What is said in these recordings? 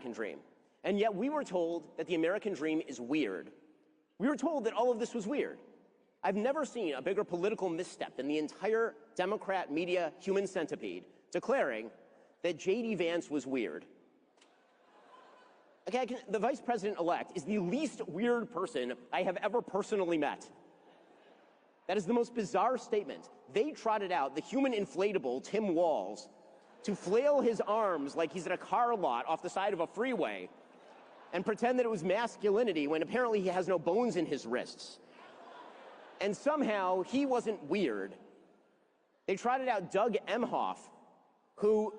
American dream. And yet we were told that the American dream is weird. We were told that all of this was weird. I've never seen a bigger political misstep than the entire Democrat media human centipede declaring that J.D. Vance was weird. Okay, the vice president-elect is the least weird person I have ever personally met. That is the most bizarre statement. They trotted out the human inflatable, Tim Walz, to flail his arms like he's at a car lot off the side of a freeway and pretend that it was masculinity when apparently he has no bones in his wrists. And somehow he wasn't weird. They trotted out Doug Emhoff, who,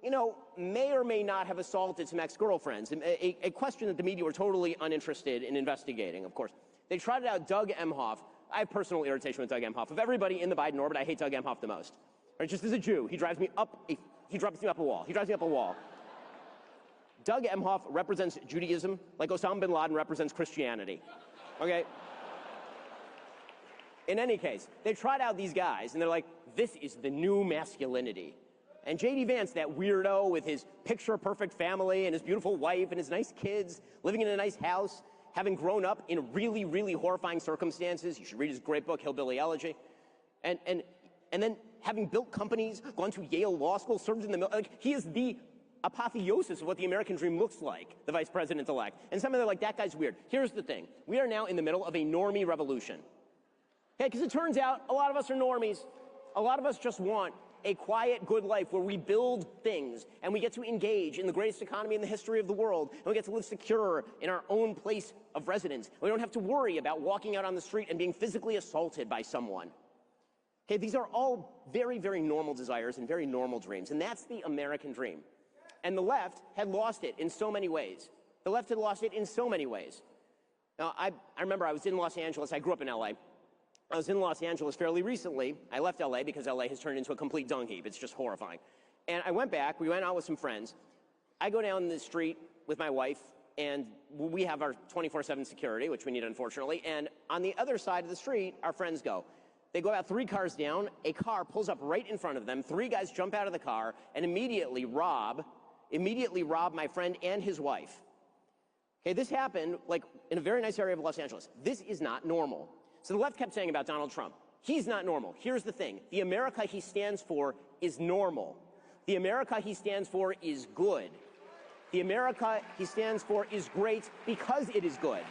you know, may or may not have assaulted some ex-girlfriends, a question that the media were totally uninterested in investigating, of course. They trotted out Doug Emhoff. I have personal irritation with Doug Emhoff. Of everybody in the Biden orbit, I hate Doug Emhoff the most. Right, just as a Jew, he drives me up a wall. He drives me up a wall. Doug Emhoff represents Judaism like Osama bin Laden represents Christianity. Okay? In any case, they trot out these guys, and they're like, this is the new masculinity. And J.D. Vance, that weirdo with his picture-perfect family and his beautiful wife and his nice kids, living in a nice house, having grown up in really, really horrifying circumstances. You should read his great book, Hillbilly Elegy. And then having built companies, gone to Yale Law School, served in the military. Like, he is the apotheosis of what the American dream looks like, the vice president-elect. And some of them are like, that guy's weird. Here's the thing. We are now in the middle of a normie revolution. Okay, because it turns out a lot of us are normies. A lot of us just want a quiet, good life where we build things and we get to engage in the greatest economy in the history of the world, and we get to live secure in our own place of residence. We don't have to worry about walking out on the street and being physically assaulted by someone. Okay, these are all very, very normal desires and very normal dreams, and that's the American dream. And the left had lost it in so many ways. The left had lost it in so many ways. Now, I remember I was in Los Angeles. I grew up in L.A. I was in Los Angeles fairly recently. I left L.A. because L.A. has turned into a complete dung heap. It's just horrifying. And I went back. We went out with some friends. I go down the street with my wife, and we have our 24/7 security, which we need, unfortunately. And on the other side of the street, our friends go. They go about 3 cars down. A car pulls up right in front of them. 3 guys jump out of the car and immediately rob my friend and his wife. Okay, this happened like in a very nice area of Los Angeles. This is not normal. So the left kept saying about Donald Trump, he's not normal. Here's the thing. The America he stands for is normal. The America he stands for is good. The America he stands for is great because it is good.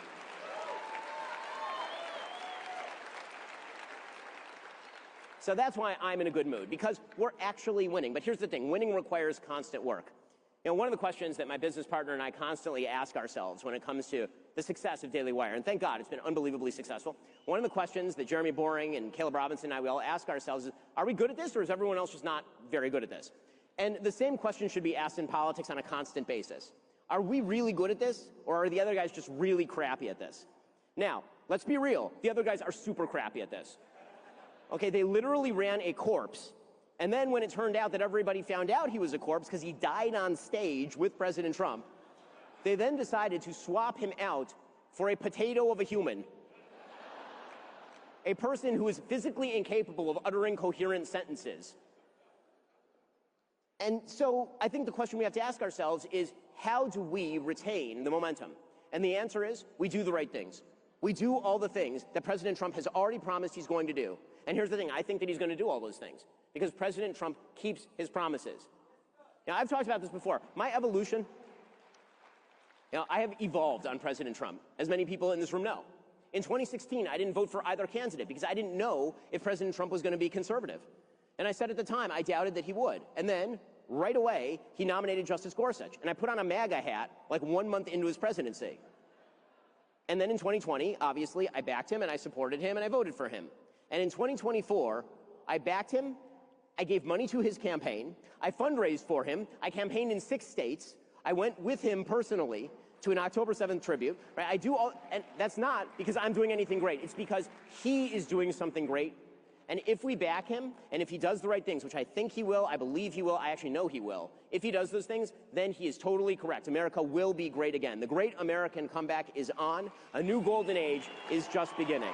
So that's why I'm in a good mood, because we're actually winning. But here's the thing. Winning requires constant work. You know, one of the questions that my business partner and I constantly ask ourselves when it comes to the success of Daily Wire, and thank God it's been unbelievably successful, one of the questions that Jeremy Boring and Caleb Robinson and I, we all ask ourselves is, are we good at this, or is everyone else just not very good at this? And the same question should be asked in politics on a constant basis. Are we really good at this, or are the other guys just really crappy at this? Now, let's be real. The other guys are super crappy at this. Okay, they literally ran a corpse. And then when it turned out that everybody found out he was a corpse because he died on stage with President Trump, they then decided to swap him out for a potato of a human. A person who is physically incapable of uttering coherent sentences. And so I think the question we have to ask ourselves is, how do we retain the momentum? And the answer is, we do the right things. We do all the things that President Trump has already promised he's going to do. And here's the thing. I think that he's going to do all those things because President Trump keeps his promises. Now, I've talked about this before. My evolution, I have evolved on President Trump, as many people in this room know. In 2016, I didn't vote for either candidate because I didn't know if President Trump was going to be conservative. And I said at the time, I doubted that he would. And then, right away, he nominated Justice Gorsuch. And I put on a MAGA hat like 1 month into his presidency. And then in 2020, obviously, I backed him and I supported him and I voted for him. And in 2024, I backed him, I gave money to his campaign, I fundraised for him, I campaigned in 6 states, I went with him personally to an October 7th tribute, right? I do all, and that's not because I'm doing anything great, it's because he is doing something great. And if we back him, and if he does the right things, which I think he will, I believe he will, I actually know he will, if he does those things, then he is totally correct. America will be great again. The great American comeback is on. A new golden age is just beginning.